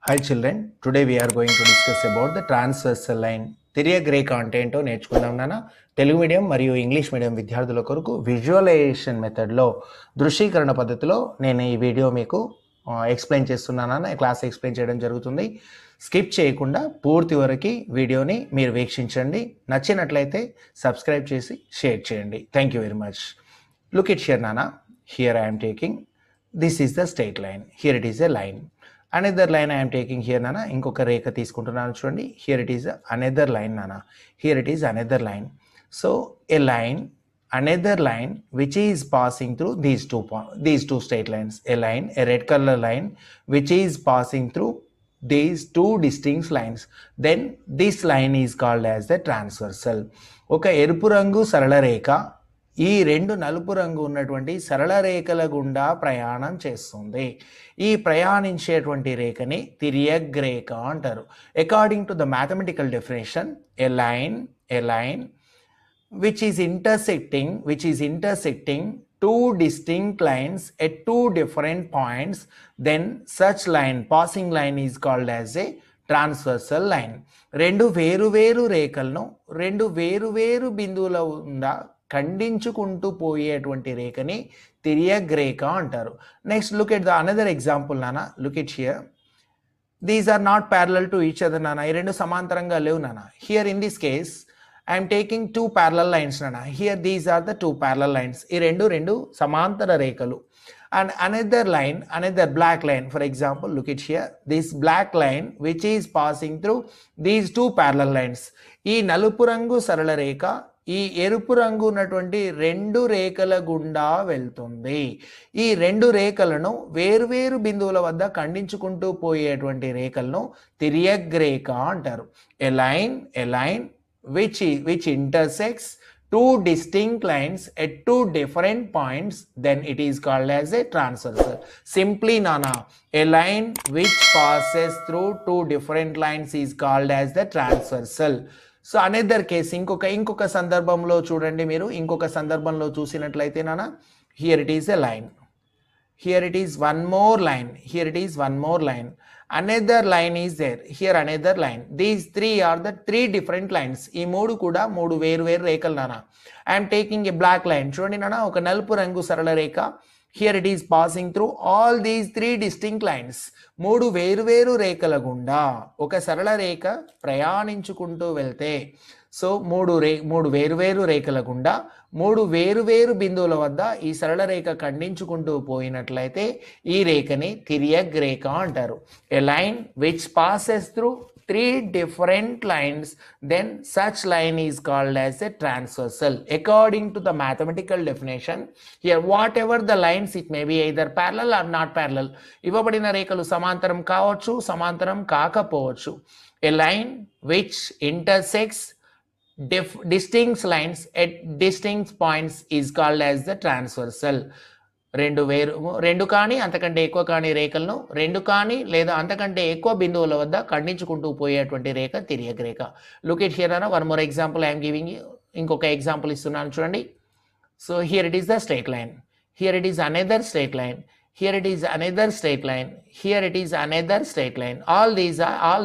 Hi children, today we are going to discuss about the transversal line. తిరియగ్ రేఖ అంటే ఏంటో నేర్చుకుందాం నాన్న. తెలుగు మీడియం మరియు ఇంగ్లీష్ మీడియం విద్యార్థుల కొరకు విజువలైజేషన్ మెథడ్లో దృశ్యీకరణ పద్ధతిలో నేను ఈ వీడియో మీకు ఎక్స్ప్లెయిన్ చేస్తున్నాను. క్లాస్ ఎక్స్ప్లెయిన్ చేయడం జరుగుతుంది. స్కిప్ చేయకుండా పూర్తి వరకు వీడియోని మీరు వీక్షించండి. నచ్చినట్లయితే సబ్స్క్రైబ్ చేసి షేర్ చేయండి. Thank you very much. Look it here నాన్న. Here I am taking, this is the straight line. Here it is a line. Another line I am taking here nana, inkoka rekha తీసుకుంటున్నాను చూడండి. Here it is another line nana. Here it is another line. So a line, another line which is passing through these two straight lines. A line, a red color line which is passing through these two distinct lines. Then this line is called as the transversal. ఒక ఎరుపు రంగు సరళ రేఖ ఈ రెండు నలుపు రంగు ఉన్నటువంటి సరళ రేఖల గుండా ప్రయాణం చేస్తుంది. ఈ ప్రయాణించేటువంటి రేఖని తిరియగ్ రేఖ అంటారు. According to the mathematical definition, a line which is intersecting two distinct lines at two different points, then such line, passing line is called as a transversal line. రెండు వేరు రేఖలను రెండు వేరు బిందువుల గుండా ఖండించుకుంటూ పోయేటువంటి రేఖని తిరియగ్ రేఖ అంటారు. Next look at the another example నాన్న. Look it here. These are not parallel to each other నాన్న. ఈ రెండు సమాంతరంగా లేవు నాన్న. Here in this case I am taking two parallel lines nana. Here these are the two parallel lines. ఈ రెండు సమాంతర రేఖలు. And another line, another black line, for example, look at here, this black line which is passing through these two parallel lines. ఈ నలుపు రంగు సరళ రేఖ ఈ ఎరుపు రంగు ఉన్నటువంటి రెండు రేఖల గుండా వెళ్తుంది. ఈ రెండు రేఖలను వేరు బిందువుల వద్ద ఖండించుకుంటూ పోయేటువంటి రేఖలను తిరియగ్ రేఖ అంటారు. A line which intersects two distinct lines at two different points, then it is called as a transversal. Simply nana, a line which passes through two different lines is called as the transversal. So another case ఇంకొక సందర్భంలో చూడండి. మీరు ఇంకొక సందర్భంలో చూసినట్లయితే నాన్న, here it is a line, here it is one more line, here it is one more line, another line is there, here another line. These three are the three different lines. ఈ మూడు కూడా మూడు వేరు రేఖలు నాన్న. I am taking a black line. చూడండి నాన్న, ఒక నలుపు రంగు సరళ రేఖ. Here it is passing through all these three distinct lines. మూడు వేరు రేఖల గుండా ఒక సరళ రేఖ ప్రయాణించుకుంటూ వెళ్తే, సో మూడు వేరు రేఖల గుండా మూడు వేరు బిందువుల వద్ద ఈ సరళ రేఖ ఖండించుకుంటూ పోయినట్లయితే ఈ రేఖని తిరియగ్ రేఖ అంటారు. A line which passes through three different lines, then such line is called as a transversal. According to the mathematical definition, here whatever the lines, it may be either parallel or not parallel. ఇవ్వబడిన రేఖలు సమాంతరం కావచ్చు, సమాంతరం కాకపోవచ్చు. A line which intersects distinct lines at distinct points is called as the transversal. రెండు కానీ అంతకంటే ఎక్కువ కానీ రేఖలను రెండు కానీ లేదా అంతకంటే ఎక్కువ బిందువుల వద్ద ఖండించుకుంటూ పోయేటువంటి రేఖ తిరియగ్ రేఖ. లుక్ ఇట్ హియర్ అన్న, one more example I'm giving you. ఇంకొక ఎగ్జాంపుల్ ఇస్తున్నాను చూడండి. So here it is the straight line, here it is another straight line, here it is another straight line, here it is another straight line. All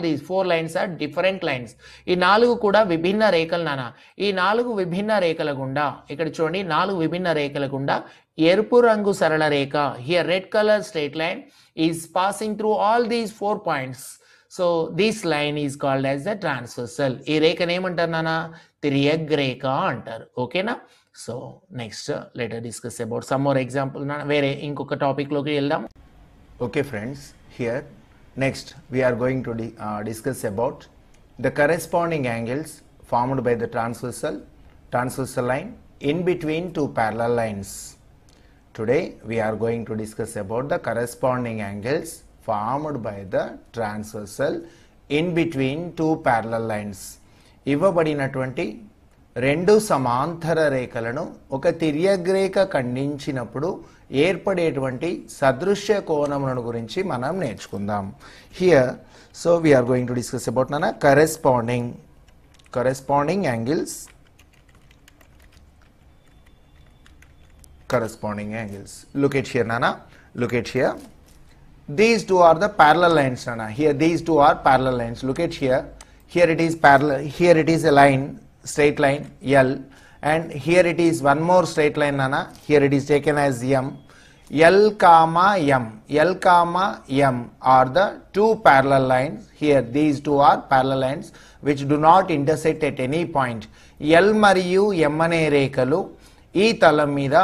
these four lines are different lines. ఈ నాలుగు కూడా విభిన్న రేఖలు నాన్న. ఈ నాలుగు విభిన్న రేఖల గుండా ఇక్కడ చూడండి, నాలుగు విభిన్న రేఖల గుండా ఎరుపు రంగు సరళ రేఖ, here red color straight line is passing through all these 4 points. So this line is called as the transversal. ఈ రేఖను ఏమంటారు నాన్న? తిరియగ్ రేఖ అంటారు. ఓకేనా? So next let us discuss about some more example. వేరే ఇంకొక టాపిక్ లోకి వెళ్దాం. Okay friends, here next we are going to discuss about the corresponding angles formed by the transversal line in between two parallel lines. Today we are going to discuss about the corresponding angles formed by the transversal in between two parallel lines. ఇవ్వబడినటువంటి రెండు సమాంతర రేఖలను ఒక తిరియగ్ రేఖ ఖండించినప్పుడు ఏర్పడేటువంటి సదృశ్య కోణములను గురించి మనం నేర్చుకుందాం. Here so we are going to discuss about nana corresponding angles. Look at here nana, look at here. these two are the parallel lines, Nana. Here these two are parallel lines. Look at here. Here it is parallel. Here it is a line, straight line L, and here it is one more straight line, Nana. Here it is taken as M. L comma M. L comma M are the two parallel lines. Here these two are parallel lines which do not intersect at any point. L మరియు M అనే రేఖలు ఈ తలం మీద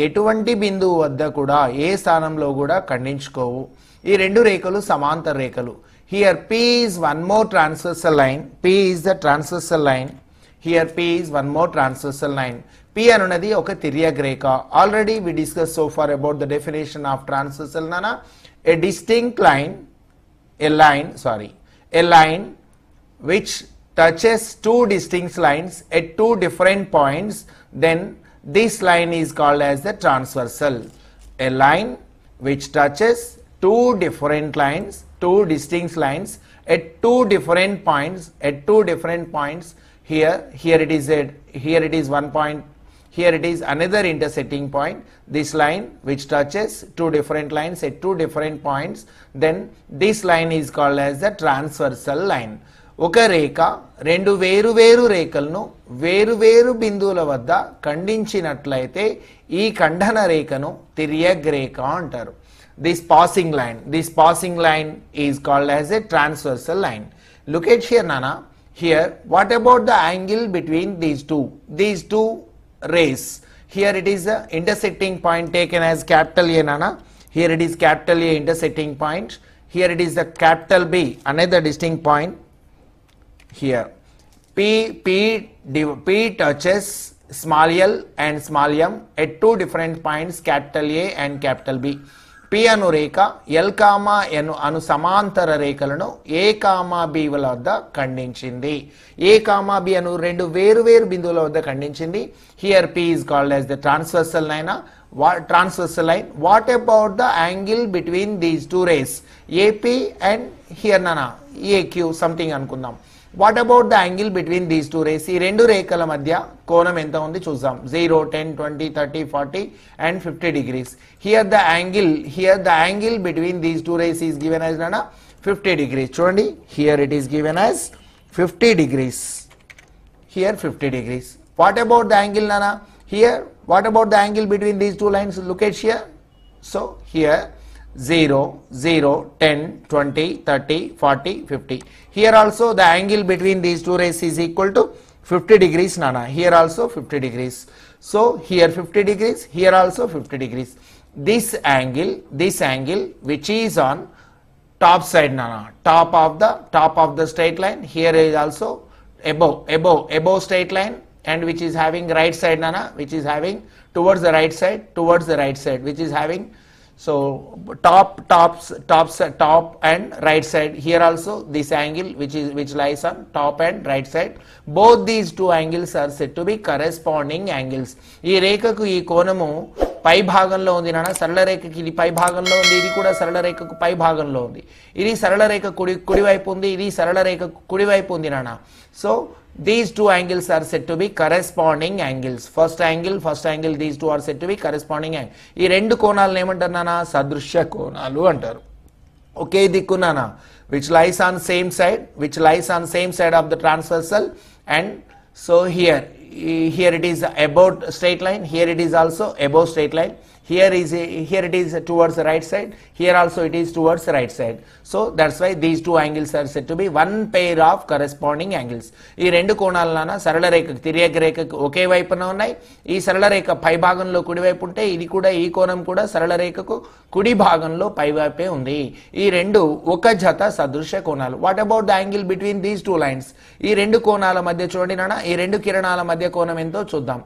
ఎటువంటి బిందువు వద్ద కూడా ఏ స్థానంలో కూడా ఖండించుకోవు. ఈ రెండు రేఖలు సమాంతర రేఖలు. Here P is one more transversal line. P is the transversal line. Here P is one more transversal line. P అనునది ఒక తిర్యక్ రేఖ. Already we discussed so far about the definition of transversal, Nana. A distinct line, a line which touches two distinct lines at two different points, then this line is called as the transversal. A line which touches two different lines, two distinct lines at two different points. Here it is one point. Here it is another intersecting point. This line which touches two different lines at two different points, then this line is called as the transversal line. ఒక రేఖ రెండు వేరు రేఖలను వేరు బిందువుల వద్ద ఖండించినట్లయితే ఈ ఖండన రేఖను తిర్యక్ రేఖ అంటారు. This passing line is called as a transversal line. Look at here, Nana. Here, what about the angle between these two rays? Here it is the intersecting point taken as capital A, Nana. Here it is capital A intersecting point. Here it is the capital B, another distinct point. Here P touches small l and small m at two different points, capital A and capital B. P Anu Rekha L comma N అను సమాంతర రేఖలను A comma B వద్ద ఖండించింది. A comma B అను రెండు వేరు బిందువుల వద్ద ఖండించింది. Here P is called as the transversal line. What about the angle between these two rays? AP and here, Nana, AQ something అనుకుందాం. What about the angle between these two rays? ఈ రెండు రేఖల మధ్య కోణం ఎంత ఉంది చూద్దాం. 0, 10, 20, 30, 40 and 50 degrees. Here the angle between these two rays is given as 50 degrees. చూడండి, here it is given as 50 degrees. Here 50 degrees. What about the angle, Nana? Here, what about the angle between these two lines? Look at here. So here 0, 0, 10, 20, 30, 40, 50. Here also the angle between these two rays is equal to 50 degrees, Nana. Here also 50 degrees. So here 50 degrees, here also 50 degrees. This angle which is on top side, Nana, top of the straight line. Here is also above straight line, and which is having right side, Nana, which is having towards the right side, which is having so top and right side. Here also this angle which lies on top and right side. Both these two angles are said to be corresponding angles. ఈ రేఖకు ఈ కోణము పై భాగంలో ఉంది, నాన్న. సరళ రేఖకి ఇది పై భాగంలో ఉంది, ఇది కూడా సరళ రేఖకు పై భాగంలో ఉంది. ఇది సరళ రేఖ కుడివైపు ఉంది, ఇది సరళ రేఖ కుడివైపు ఉంది, నాన్న. So these two angles are said to be corresponding angles. First angle, these two are said to be corresponding angle. ఈ రెండు కోణాలను ఏమంటారు, నాన్న? సదృశ్య కోణాలు అంటారు. ఒకే దిక్కు, నాన్న, which lies on same side of the transversal. And so here it is above straight line, here it is also above straight line. Here it is towards the right side, here also it is towards the right side. So that's why these two angles are said to be one pair of corresponding angles. ఈ రెండు కోణాలన సరళ రేఖకు తిర్యక్ రేఖకు ఒకే వైపున ఉన్నాయి. ఈ సరళ రేఖ పై భాగంలో కుడివైపు ఉంటే ఇది కూడా ఈ కోణం కూడా సరళ రేఖకు కుడి భాగంలో పైవైపే ఉంది. ఈ రెండు ఒక జత సదృశ్య కోణాలు. What about the angle between these two lines? ఈ రెండు కోణాల మధ్య చూడండి నాన్న, ఈ రెండు కిరణాల మధ్య కోణం ఎంతో చూద్దాం.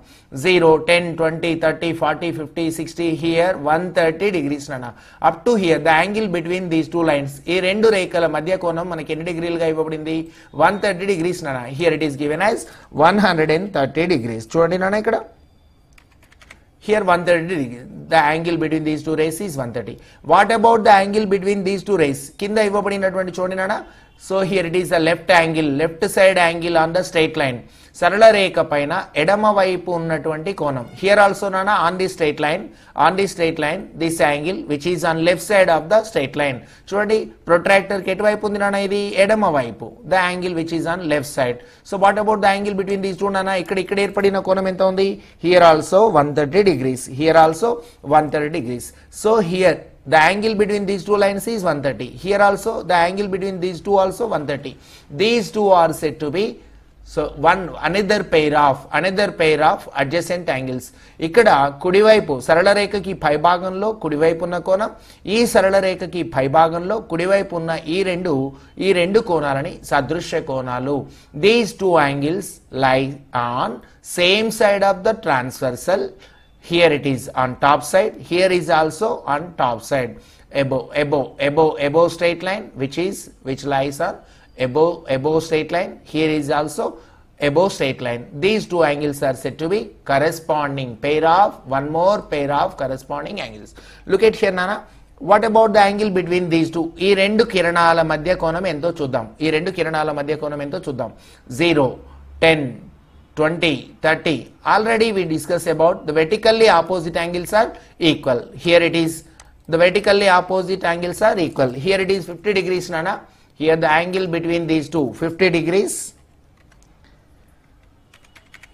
0, 10, 20, 30, 40, 50, 60, here 130 degrees, nana. Up to here the angle between these two lines, ee rendu rekala madhya konam manaki enni degree ga ivvabadindi? 130 degrees, nana. Here it is given as 130 degrees. Chudandi nana ikkada, here 130 degrees. The angle between these two rays is 130. What about the angle between these two rays? Kinda ivvabadinatuvanti chudandi nana, So here it is a left angle, left side angle on the straight line. సరళ రేఖ పైన ఎడమ వైపు ఉన్నటువంటి కోణం. Here also నానా on the straight line this angle which is on left side of the straight line. చూడండి protractor కి ఎటువైపు ఉంది నానా, ఇది ఎడమ వైపు, the angle which is on left side. So what about the angle between these two నానా, ఇక్కడ ఏర్పడిన కోణం ఎంత ఉంది, here also 130 degrees, here also 130 degrees. So here the angle between these two lines is 130. Here also the angle between these two also 130. These two are said to be another pair of adjacent angles. ఇక్కడ కుడివైపు సరళ రేఖకి పైభాగంలో కుడివైపు ఉన్న కోణం, ఈ సరళ రేఖకి పైభాగంలో కుడివైపు ఉన్న ఈ రెండు కోణాలని సదృశ్య కోణాలు. These two angles lie on same side of the transversal. Here it is on top side, here is also on top side, above straight line, which lies on above straight line. Here is also above straight line. These two angles are said to be corresponding one more pair of corresponding angles. Look at here nana. What about the angle between these two? ఈ రెండు కిరణాల మధ్య కోణం ఎంతో చూద్దాం. 0, 10, 20, 30. Already we discussed about the vertically opposite angles are equal. Here it is, the vertically opposite angles are equal. Here it is 50 degrees nana. Here the angle between these two 50 degrees.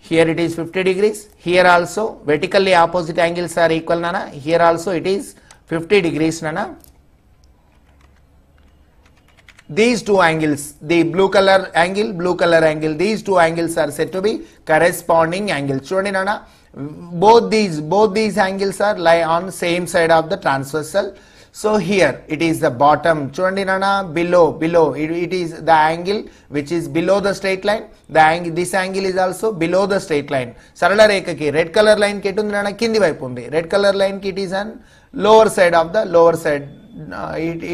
Here it is 50 degrees. Here also vertically opposite angles are equal nana. Here also it is 50 degrees nana. These two angles, the blue color angle, these two angles are said to be corresponding angles. Chudandi nana, both these angles are lie on same side of the transversal. So here it is the bottom. Chudandi nana, below it is the angle which is below the straight line. This angle is also below the straight line. Sarala rekha ki red color line ki etundi nana, kindi vaipu undi. Red color line ki it is on lower side of the lower side.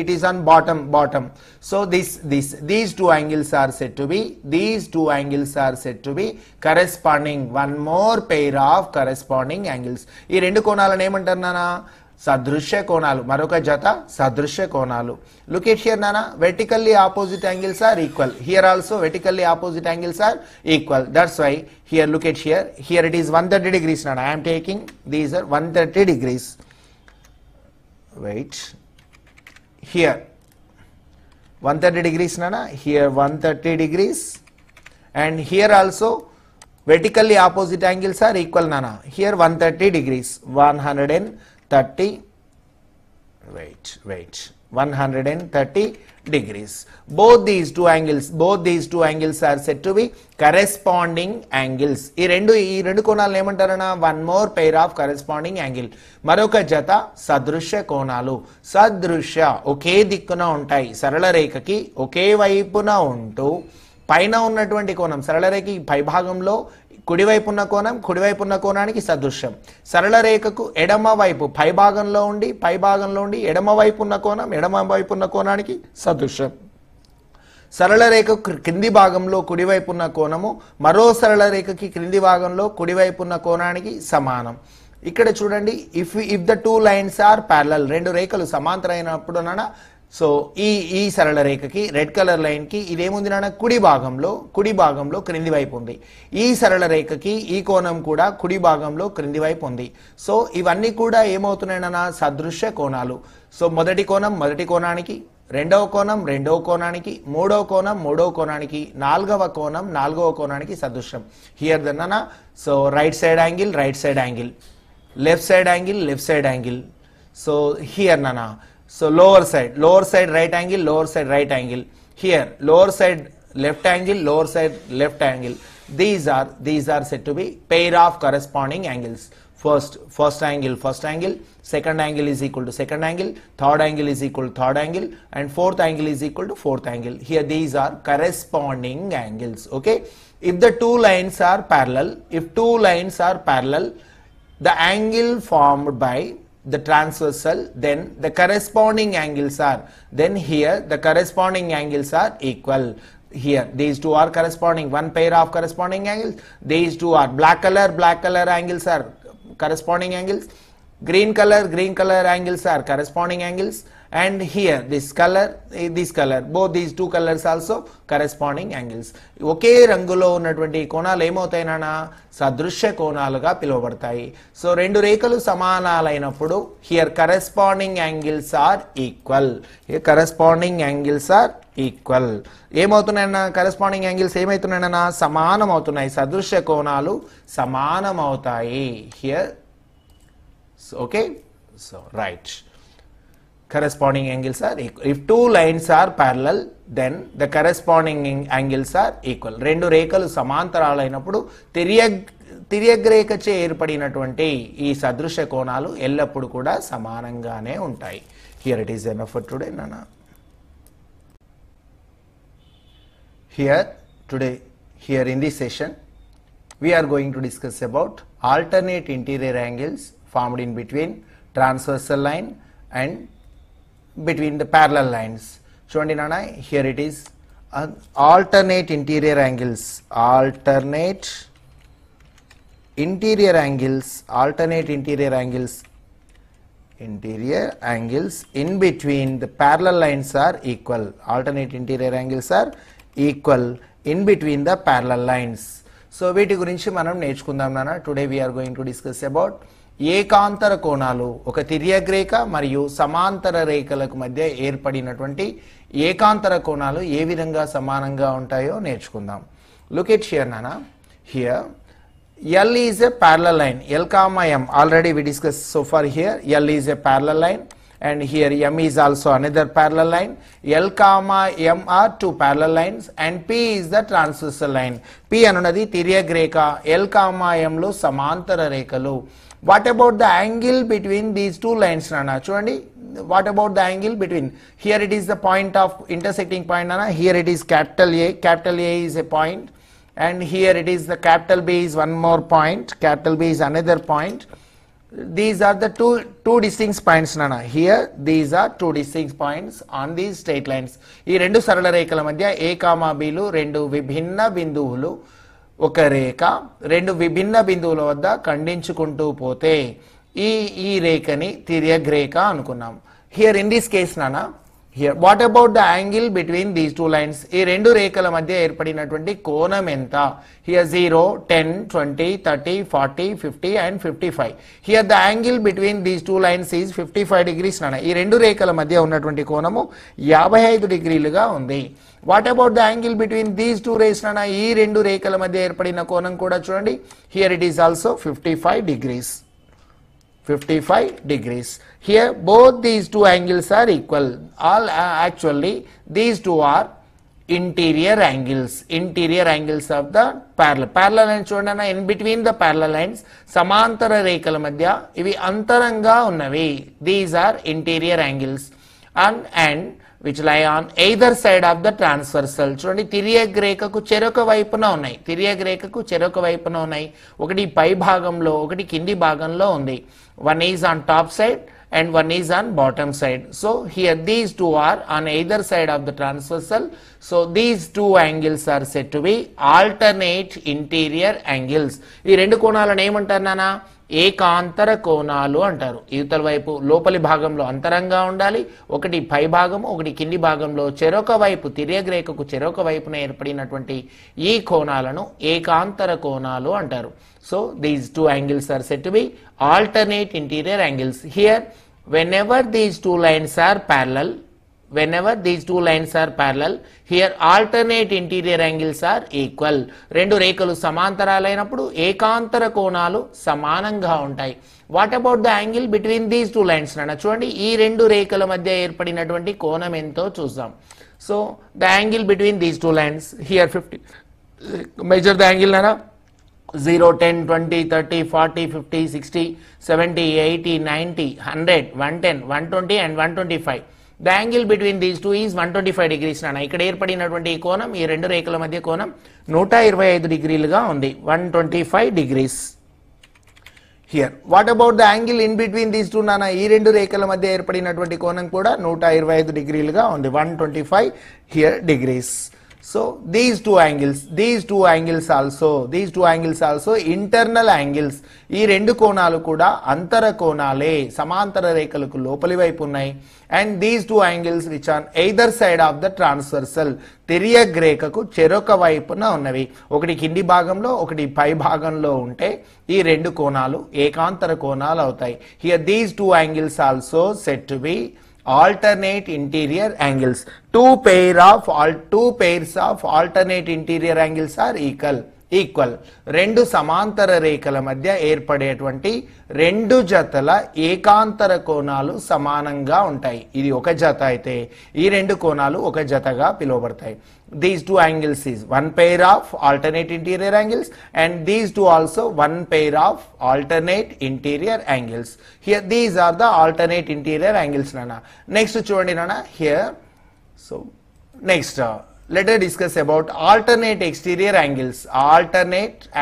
It is on bottom. So these two angles are said to be corresponding one more pair of corresponding angles. ఈ రెండు కోణాలను ఏమంటారు నానా, సదృశ్య కోణాలు, మరొక జత సదృశ్య కోణాలు. Look at here nana, vertically opposite angles are equal. Here also vertically opposite angles are equal. That's why here look at here it is 130 degrees nana. I am taking these are 130 degrees. Wait. Here 130 degrees nana, here 130 degrees, and here also vertically opposite angles are equal nana. Here 130 degrees, 130, wait, 130 degrees. Both these two angles are said to be corresponding angles. ఈ రెండు కోణాలను ఏమంటారన్నా, one more pair of corresponding angle, మరొక జత సదృశ్య కోణాలు. సదృశ్య ఒకే దిక్కున ఉంటాయి, సరళ రేఖకి ఒకే వైపున ఉంటూ పైన ఉన్నటువంటి కోణం, సరళ రేఖకి పైభాగంలో కుడివైపున్న కోణానికి సదృశ్యం. సరళ రేఖకు ఎడమ వైపు పైభాగంలో ఉండి ఎడమ వైపున్న కోణానికి సదృశ్యం. సరళ రేఖకు క్రింది భాగంలో కుడివైపున్న కోణము మరో సరళ రేఖకి క్రింది భాగంలో కుడివైపున్న కోణానికి సమానం. ఇక్కడ చూడండి, if the two lines are parallel, రెండు రేఖలు సమాంతరైనప్పుడునా, సో ఈ సరళ రేఖకి రెడ్ కలర్ లైన్ కి ఇదేముంది నాన్న, కుడి భాగంలో క్రింది వైపు ఉంది. ఈ సరళ రేఖకి ఈ కోణం కూడా కుడి భాగంలో క్రింది వైపు ఉంది. సో ఇవన్నీ కూడా ఏమవుతున్నాయి నాన్న, సదృశ్య కోణాలు. సో మొదటి కోణానికి, రెండవ కోణానికి, మూడవ కోణానికి, నాలుగవ కోణానికి సదృశ్యం. హియర్ ద నాన్న, so right side angle, left side angle. So here nana, so lower side right angle. Here lower side left angle. These are said to be pair of corresponding angles. First angle, second angle is equal to second angle, third angle is equal to third angle, and fourth angle is equal to fourth angle. Here these are corresponding angles. Okay, if two lines are parallel, the angle formed by the transversal, then the corresponding angles are, then here the corresponding angles are equal. Here these two are corresponding, one pair of corresponding angles. These two are black color angles are corresponding angles. Green color angles are corresponding angles, and here this color, both these two colors also corresponding angles. ఒకే రంగులో ఉన్నటువంటి కోణాలు ఏమవుతాయినా సదృశ్య కోణాలుగా పిలువబడతాయి. So రెండు రేఖలు సమానాలైనప్పుడు here corresponding angles are equal. Corresponding angles are equal. ఏమవుతున్నాయన్నా corresponding angles ఏమవుతున్నాయన్నా సమానం అవుతున్నాయి. సదృశ్య కోణాలు సమానం అవుతాయి here. Okay, so right. Corresponding angles are equal. If two lines are parallel, then the corresponding angles are equal. రెండు రేఖలు సమాంతరాలైనప్పుడు తిర్యగ్రేఖచే ఏర్పడినటువంటి ఈ సదృశ్య కోణాలు ఎల్లప్పుడూ కూడా సమానంగానే ఉంటాయి. Here it is enough for today, Nana. Here in this session, we are going to discuss about alternate interior angles formed in between transversal line and between the parallel lines. చూడండి నాన్న, here it is alternate interior angles in between the parallel lines are equal. Alternate interior angles are equal in between the parallel lines. So వీటి గురించి మనం నేర్చుకుందాం నాన్న. Today we are going to discuss about ఏకాంతర కోణాలు, ఒక తిర్యగ్రేఖ మరియు సమాంతర రేఖలకు మధ్య ఏర్పడినటువంటి ఏకాంతర కోణాలు ఏ విధంగా సమానంగా ఉంటాయో నేర్చుకుందాం. లుక్ ఎట్ హియర్ నానా. Here L is a parallel line. L comma M, already we discussed so far here. L is a parallel line and here M is also another parallel line. L comma M are two parallel lines and P is the transversal line. P అనున్నది తిర్యగ్రేఖ, L comma M లో సమాంతర రేఖలు. What about the angle between these two lines, Nana? Chudandi, what about the angle between? Here it is the point of intersecting point, Nana. Here it is capital A. Capital A is a point, and here it is the capital B is one more point. Capital B is another point. These are the two distinct points, Nana. Here these are two distinct points on these straight lines. ఈ రెండు సరళ రేఖల మధ్య A, B లు రెండు విభిన్న బిందువులు. ఒక రేఖ రెండు విభిన్న బిందువుల వద్ద ఖండించుకుంటూ పోతే ఈ రేఖని తిర్యగ్రేఖ అనుకున్నాం. హియర్ ఇన్ దిస్ కేస్ నానా, here what about the angle between these two lines? ఈ రెండు రేఖల మధ్య ఏర్పడినటువంటి కోణం ఎంత? Here 0, 10, 20, 30, 40, 50 and 55. Here the angle between these two lines is 55 degrees నానా. ఈ రెండు రేఖల మధ్య ఉన్నటువంటి కోణము 55 డిగ్రీలుగా ఉంది. What about the angle between these two rays నానా? ఈ రెండు రేఖల మధ్య ఏర్పడిన కోణం కూడా చూడండి. Here it is also 55 degrees. 55 degrees. Here both these two angles are equal. Actually these two are interior angles of the parallel lines. చూడండి, in between the parallel lines సమాంతర రేఖల మధ్య ఇవి అంతరంగా ఉన్నవి. These are interior angles and which lie on either side of the transversal. చూడండి, తిర్యగ్రేఖకు చెరొక వైపున ఉన్నాయి. ఒకటి పై భాగంలో, ఒకటి కింది భాగంలో ఉంది. One is on top side and one is on bottom side. So here these two are on either side of the transversal. So these two angles are said to be alternate interior angles. ఈ రెండు కోణాలను ఏమంటారు నాన్న? ఏకాంతర కోణాలు అంటారు. ఇవతల వైపు లోపలి భాగంలో అంతరంగా ఉండాలి, ఒకటి పై భాగము, ఒకటి కింది భాగంలో చెరొక వైపు, తిర్యగ్రేఖకు చెరొక వైపున ఏర్పడినటువంటి ఈ కోణాలను ఏకాంతర కోణాలు అంటారు. So these two angles are said to be alternate interior angles. Here whenever these two lines are parallel, here alternate interior angles are equal. రెండు రేఖలు సమాంతరాలైనప్పుడు ఏకాంతర కోణాలు సమానంగా ఉంటాయి. What about the angle between these two lines నాన్న? చూడండి, ఈ రెండు రేఖల మధ్య ఏర్పడినటువంటి కోణం ఎంతో చూద్దాం. So the angle between these two lines, here 50. Measure the angle నాన్న. 0, 10, 20, 30, 40, 50, 60, 70, 80, 90, 100, 110, 120 and 125. The angle between these two is 125 degrees నాన్న. ఇక్కడ ఏర్పడినటువంటి ఈ కోణం, ఈ రెండు రేఖల మధ్య కోణం 125 డిగ్రీలుగా ఉంది. 125 degrees. Here what about the angle in between these two నాన్న? ఈ రెండు రేఖల మధ్య ఏర్పడినటువంటి కోణం కూడా 125 డిగ్రీలుగా ఉంది. 125 here degrees. So these two angles also internal angles. ఈ రెండు కోణాలు కూడా అంతర కోణాలే, సమాంతర రేఖలకు లోపలి వైపు ఉన్నాయి. And these two angles which on either side of the transversal, తిర్యక్ రేఖకు చెరొక వైపున ఉన్నవి. ఒకటి కింది భాగంలో ఒకటి పై భాగంలో ఉంటే ఈ రెండు కోణాలు ఏకాంతర కోణాలు అవుతాయి. Here these two angles also said to be alternate interior angles. Two pairs of alternate interior angles are equal. రెండు సమాంతర రేఖల మధ్య ఏర్పడేటువంటి రెండు జతల ఏకాంతర కోణాలు సమానంగా ఉంటాయి. ఇది ఒక జత అయితే ఈ రెండు కోణాలు ఒక జతగా పిలువబడతాయి. These two angles is one pair of alternate interior angles, and these two also one pair of alternate interior angles. Here these are the alternate interior angles, Nana. Next chudandi Nana here. So next let us discuss about alternate exterior angles. I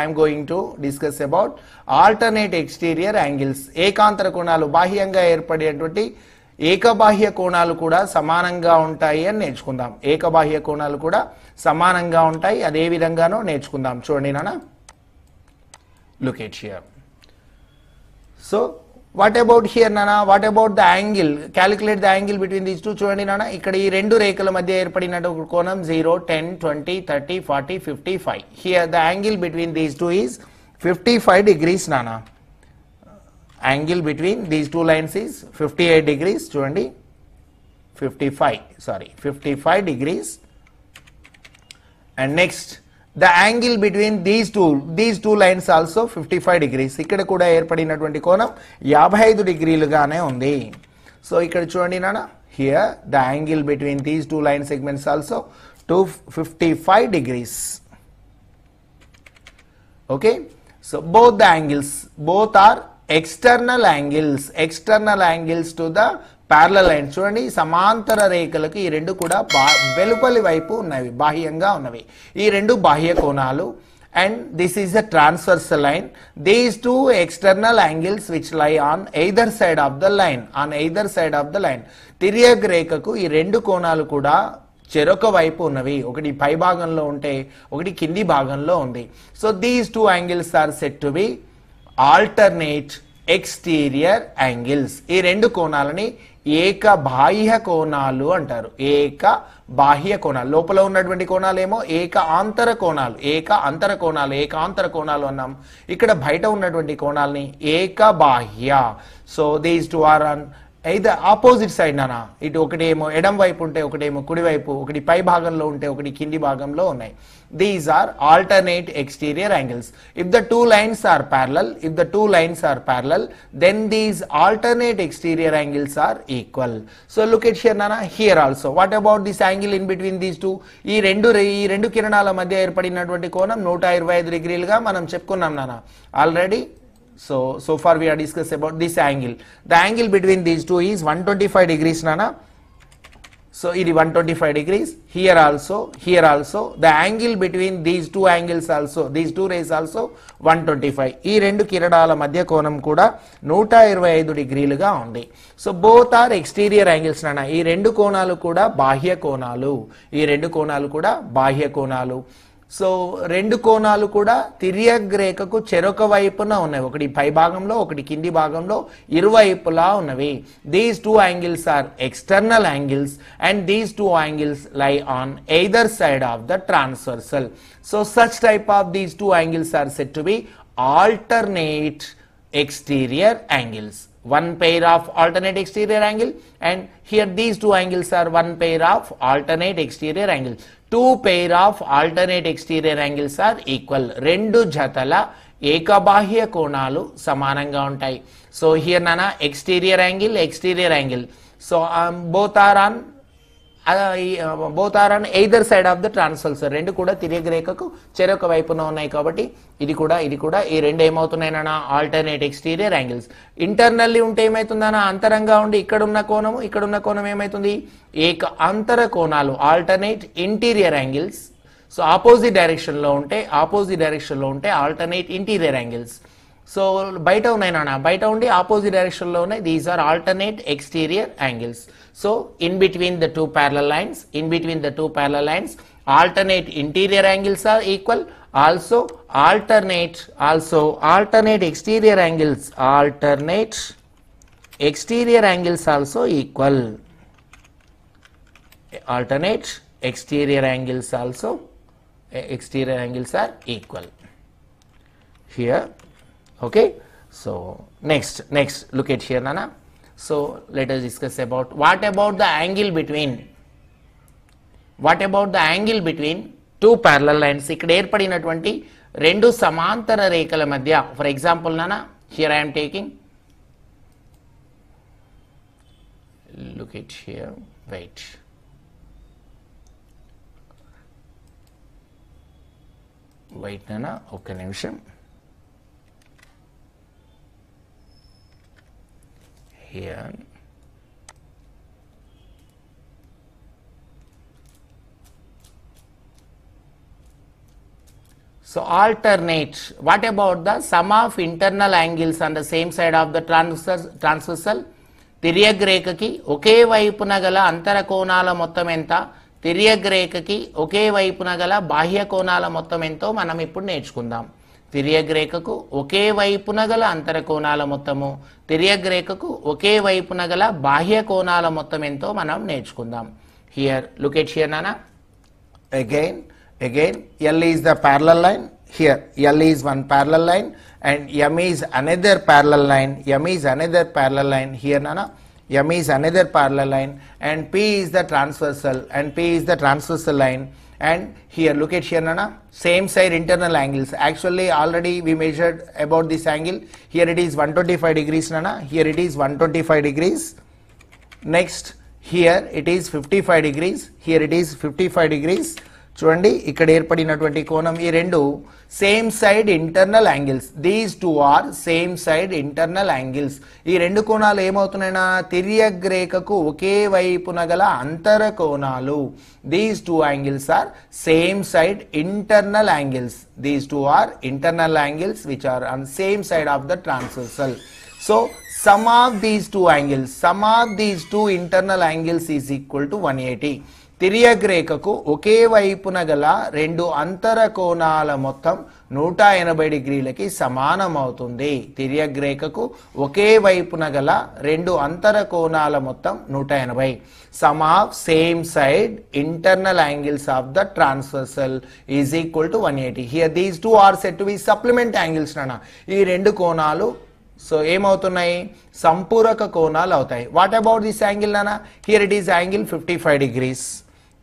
am going to discuss about alternate exterior angles. ఏకాంతర కోణాలు, బాహ్యంగా ఏర్పడేటువంటి ఏకబాహ్య కోణాలు కూడా సమానంగా ఉంటాయి అని నేర్చుకుందాం. ఏకబాహ్య కోణాలు కూడా సమానంగా ఉంటాయి, అదే విధంగానో నేర్చుకుందాం. చూడండి నాన్న, look at here. So what about here Nana? What about the angle? Calculate the angle between these two. చూడండి నాన్న, ఇక్కడ ఈ రెండు రేఖల మధ్య ఏర్పడినటువంటి కోణం 0, 10, 20, 30, 40, 55. Here the angle between these two is 55 degrees Nana. Angle between these two lines is 58 degrees. చూడండి 55 degrees. And next the angle between these two lines also 55 degrees. ఇక్కడ కూడా ఏర్పడినటువంటి కోణం 55 డిగ్రీలుగానే ఉంది. సో ఇక్కడ చూడండి నాన్న, here the angle between these two line segments also 55 degrees. Okay, so both are external angles to the parallel line. చూడండి, సమాంతర రేఖలకు ఈ రెండు కూడా వెలుపలి వైపు ఉన్నవి, బాహ్యంగా ఉన్నవి. ఈ రెండు బాహ్య కోణాలు. And this is a transversal line. These two external angles which lie on either side of the line. తిర్యక్ రేఖకు ఈ రెండు కోణాలు కూడా చెరొక వైపు ఉన్నవి. ఒకటి పై భాగంలో ఉంటే ఒకటి కింది భాగంలో ఉంది. So these two angles are said to be alternate exterior angles. ఈ రెండు కోణాలని ఏక బాహ్య కోణాలు అంటారు. ఏక బాహ్య కోణాలు, లోపల ఉన్నటువంటి కోణాలేమో ఏకాంతర కోణాలు అన్నాం. ఇక్కడ బయట ఉన్నటువంటి కోణాలని ఏక బాహ్య. So these two are on either opposite side నానా, ఇటు ఒకటేమో ఎడం వైపు ఉంటే ఒకటేమో కుడి వైపు, ఒకటి పై భాగంలో ఉంటే ఒకటి కింది భాగంలో ఉన్నాయి. These are alternate exterior angles. If the two lines are parallel, then these alternate exterior angles are equal. So look at here nana, here also. What about this angle in between these two? ఈ రెండు కిరణాల మధ్య ఏర్పడినటువంటి కోణం 125 డిగ్రీలుగా మనం చెప్పుకున్నాం నానా already. So far we are discussing about this angle. The angle between these two is 125 degrees nana. So it is 125 degrees. Here also the angle between these two angles also, these two rays also 125. ఈ రెండు కిరణాల మధ్య కోణం కూడా 125 డిగ్రీలుగా ఉంది. So both are exterior angles nana. ఈ రెండు కోణాలు కూడా బాహ్య కోణాలు. సో రెండు కోణాలు కూడా తిర్యక్ రేఖకు చెరొక వైపున ఉన్నాయి. ఒకటి పై భాగంలో ఒకటి కింది భాగంలో ఇరువైపులా ఉన్నవి. These two angles are external angles and these two angles lie on either side of the transversal. So such type of these two angles are said to be alternate exterior angles. One pair of alternate exterior angle, and here these two angles are one pair of alternate exterior angles. Two pair of alternate exterior angles are equal. రెండు జతల ఏకబాహ్య కోణాలు సమానంగా ఉంటాయి. So here nana, exterior angle. So both are on either side of the transversal. రెండు కూడా తిర్యక్ రేఖకు చెరొక వైపున ఉన్నాయి కాబట్టి ఇది కూడా ఈ రెండు ఏమవుతున్నాయి నాన్న, ఆల్టర్నేట్ ఎక్స్టీరియర్ యాంగిల్స్. ఇంటర్నల్లీ ఉంటే ఏమవుతుందన్నా, అంతరంగా ఉండి ఇక్కడున్న కోణం ఏమవుతుంది, ఏక అంతర కోణాలు, alternate interior angles. So opposite direction లో ఉంటే ఆల్టర్నేట్ ఇంటీరియర్ యాంగిల్స్. సో బయట ఉన్నాయి నాన్న, బయట ఉండి ఆపోజిట్ డైరెక్షన్ లో ఉన్నాయి. These are alternate exterior angles. So in between the two parallel lines, alternate interior angles are equal, also alternate exterior angles, alternate exterior angles also equal, alternate exterior angles also, exterior angles are equal here. Okay, so next look at here, Nana. So let us discuss about what about the angle between two parallel lines. ఇక్కడ ఏర్పడినటువంటి రెండు సమాంతర రేఖల మధ్య, for example నానా, here I am taking, look at here, wait నానా, ఒక్క నిమిషం. Here so alternate, what about the sum of internal angles on the same side of the transversal? తిర్యక్ రేఖకి ఒకే వైపున గల అంతర కోణాల మొత్తం ఎంత, తిర్యక్ రేఖకి ఒకే వైపున గల బాహ్య కోణాల మొత్తం ఎంతో మనం ఇప్పుడు నేర్చుకుందాం. తిర్యక్ రేఖకు ఒకే వైపున గల అంతర కోణాల మొత్తము, తిర్యక్ రేఖకు ఒకే వైపున గల బాహ్య కోణాల మొత్తం ఎంతో మనం నేర్చుకుందాం. హియర్ లుక్ ఎట్ హియర్ నానా, again L is the parallel line, here L is one parallel line and M is another parallel line, here nana, M is another parallel line and P is the transversal line. And here look at here nana, same side internal angles, actually already we measured about this angle. Here it is 125 degrees nana, here it is 125 degrees. Next here it is 55 degrees, here it is 55 degrees. చూడండి, ఇక్కడ ఏర్పడినటువంటి కోణం, ఈ రెండు same side internal angles, these two are same side internal angles. ఈ రెండు కోణాలు ఏమవుతున్నాయినా, తిర్యక్ రేఖకు ఒకే వైపున గల అంతర కోణాలు. These two angles are same side internal angles, these two are internal angles which are on same side of the transversal. So sum of these two internal angles is equal to 180. తిర్యక్ రేఖకు ఒకే వైపున గల రెండు అంతర కోణాల మొత్తం 180 డిగ్రీలకి సమానం అవుతుంది. తిర్యక్ రేఖకు ఒకే వైపున గల రెండు అంతర కోణాల మొత్తం 180. Sum of same side internal angles of the transversal is equal to 180. Here these two are said to be supplement angles నానా. ఈ రెండు కోణాలు సో ఏమవుతున్నాయి, సంపూరక కోణాలు అవుతాయి. వాట్ అబౌట్ దిస్ యాంగిల్ నానా, here it is angle 55 degrees,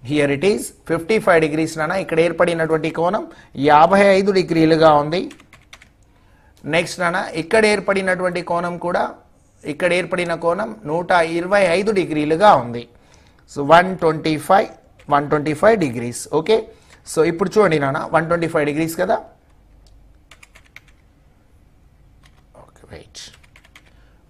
here it is 55 degrees నానా. ఇక్కడ ఏర్పడినటువంటి కోణం 55 డిగ్రీలుగా ఉంది. నెక్స్ట్ నానా, ఇక్కడ ఏర్పడినటువంటి కోణం కూడా, ఇక్కడ ఏర్పడిన కోణం 125 డిగ్రీలుగా ఉంది. So 125 degrees. ఓకే, సో ఇప్పుడు చూడండి నానా, 125 degrees కదా. Wait,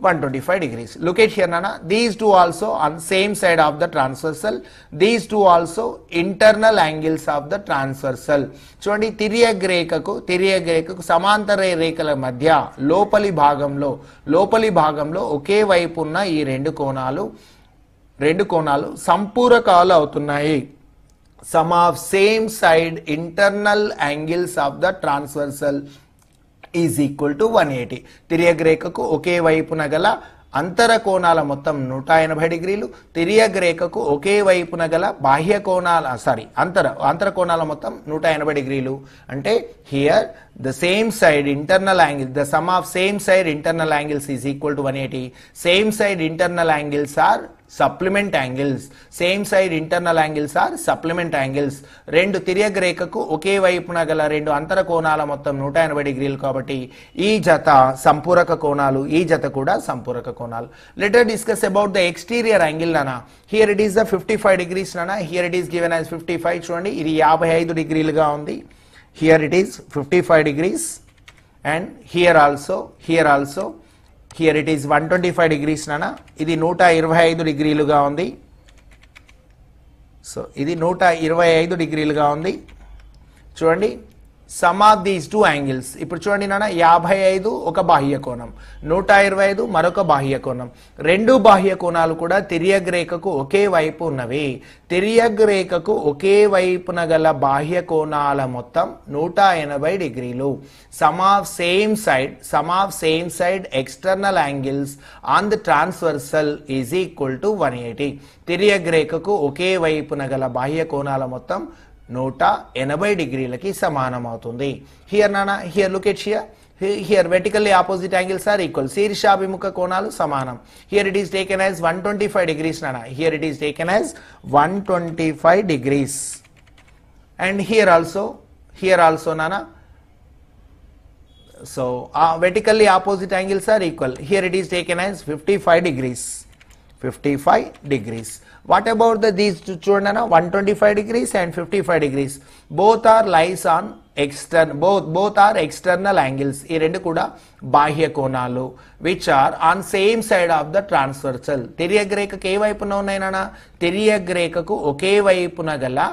125 degrees. Look at here nana, these two also on same side of the transversal, these two also internal angles of the transversal. చూడండి, తిర్యక్ రేఖకు సమాంతర రేఖల మధ్య లోపలి భాగంలో ఒకే వైపు ఉన్న ఈ రెండు కోణాలు సంపూరకాలు అవుతున్నాయి. Sum of same side internal angles of the transversal is equal to 180. తిర్యక్ రేఖకు ఒకే వైపున గల అంతర కోణాల మొత్తం 180 డిగ్రీలు, తిర్యక్ రేఖకు ఒకే వైపున గల బాహ్య కోణాల అంతర కోణాల మొత్తం 180 డిగ్రీలు. అంటే here the same side internal angle, the sum of same side internal angles is equal to 180. Same side internal angles are supplement angles. Same side internal angles are supplement angles. రెండు తిర్యక్ రేఖకు ఒకే వైపున గల రెండు అంతర కోణాల మొత్తం 180 డిగ్రీలు కాబట్టి ఈ జత సంపూరక కోణాలు, ఈ జత కూడా సంపూరక కోణాలు. Let us discuss about the exterior angle nana. Here it is the 55 degrees nana. Here it is given as 55. చూడండి, ఇది 55 డిగ్రీలుగా ఉంది. Here it is 55 degrees and here also here it is 125 degrees nana. ఇది 125 డిగ్రీలుగా ఉంది. So ఇది 125 డిగ్రీలుగా ఉంది. చూడండి, some of these two angles. ఇప్పుడు చూడండి నాన్న, 55 ఒక బాహ్య కోణం, 125 మరొక బాహ్య కోణం. రెండు బాహ్య కోణాలు కూడా తిర్యక్ రేఖకు ఒకే వైపు ఉన్నవి. తిర్యక్ రేఖకు ఒకే వైపున గల బాహ్య కోణాల మొత్తం 180 డిగ్రీలు. Some of same side external angles on the transversal is equal to 180. తిర్యక్ రేఖకు ఒకే వైపున గల బాహ్య కోణాల మొత్తం 180 డిగ్రీలకి సమానం అవుతుంది. హియర్ నానా, here look at here vertically opposite angles are equal. శీర్షాభిముఖ కోణాలు సమానం. Here it is taken as 125 degrees నానా. Here it is taken as 125 degrees. And here also నానా. So vertically opposite angles are equal. Here it is taken as 55 degrees. 55 degrees. What about these two చూడనా, 125 degrees and 55 degrees. Both are lies on both are external angles. ఈ రెండు కూడా బాహ్య కోణాలు which are on same side of the transversal. తిర్యక్ రేఖకు ఏ వైపున ఉన్నాయి నాన్న? తిర్యక్ రేఖకు ఒకే వైపున గల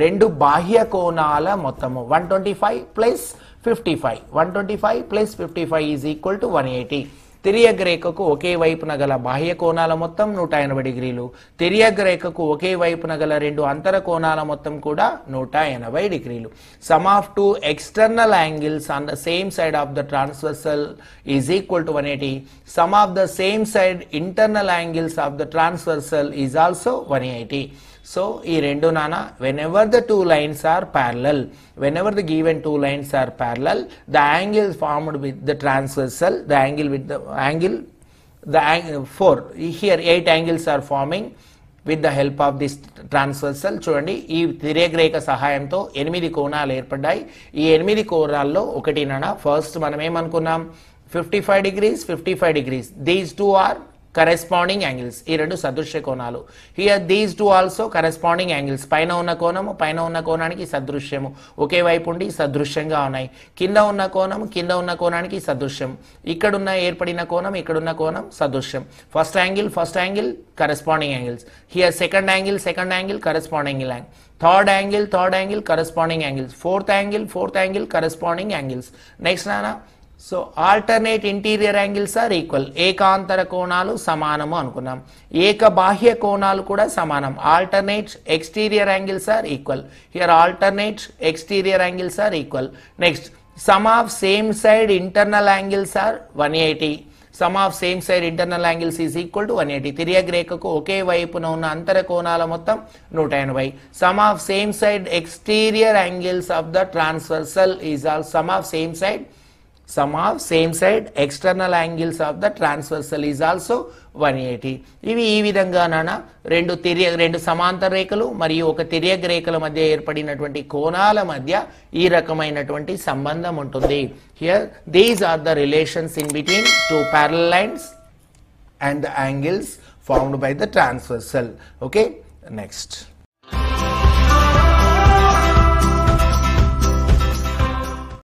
రెండు బాహ్య కోణాల మొత్తము 125 plus 55. 125 plus 55 is equal to 180. తిర్యక్ రేఖకు ఒకే వైపున గల బాహ్య కోణాల మొత్తం 180 డిగ్రీలు. తిర్యక్ రేఖకు ఒకే వైపున గల రెండు అంతర కోణాల మొత్తం కూడా 180 డిగ్రీలు. Some of two external angles on the same side of the transversal is equal to 180. Sum of the same side internal angles of the transversal is also 180. So, ఈ రెండు నానా, whenever the two lines are parallel, whenever the given two lines are parallel, the angle formed with the transversal, the angle 8 angles are forming with the help of this transversal. చూడండి, ఈ తిర్యక్ రేఖ సహాయంతో 8 కోణాలు ఏర్పడ్డాయి. ఈ 8 కోణాల్లో ఒకటి నానా, ఫస్ట్ మనం ఏమనుకున్నాం, 55 degrees, 55 degrees. These two are corresponding angles. ఈ రెండు సదృశ్య కోణాలు. Here these two also corresponding angles. పైన ఉన్న కోణము పైన ఉన్న కోణానికి సదృశ్యము, ఒకే వైపు ఉండి సదృశ్యంగా ఉన్నాయి. కింద ఉన్న కోణము కింద ఉన్న కోణానికి సదృశ్యం. ఇక్కడున్న ఏర్పడిన కోణం ఇక్కడున్న కోణం సదృశ్యం. First angle corresponding angles. Here second angle corresponding angle. Third angle corresponding angles. Fourth angle corresponding angles. Next nana, so alternate interior angles are equal. ఏకాంతర కోణాలు సమానము అనుకున్నాం. ఏక బాహ్య కోణాలు కూడా సమానం. Alternate exterior angles are equal. Here alternate exterior angles are equal. Next, sum of same side internal angles are 180. Sum of same side internal angles is equal to 180. తిర్యక్ రేఖకు ఒకే వైపున ఉన్న అంతర కోణాల మొత్తం 180. Sum of same side exterior angles of the transversal is all some of same side external angles of the transversal is also 180. ఇవి ఈ విధంగా నాన్న రెండు సమాంతర రేఖలు మరియు ఒక తిర్యక్ రేఖల మధ్య ఏర్పడినటువంటి కోణాల మధ్య ఈ రకమైనటువంటి సంబంధం ఉంటుంది. Here these are the relations in between two parallel lines and the angles formed by the transversal. Okay, next.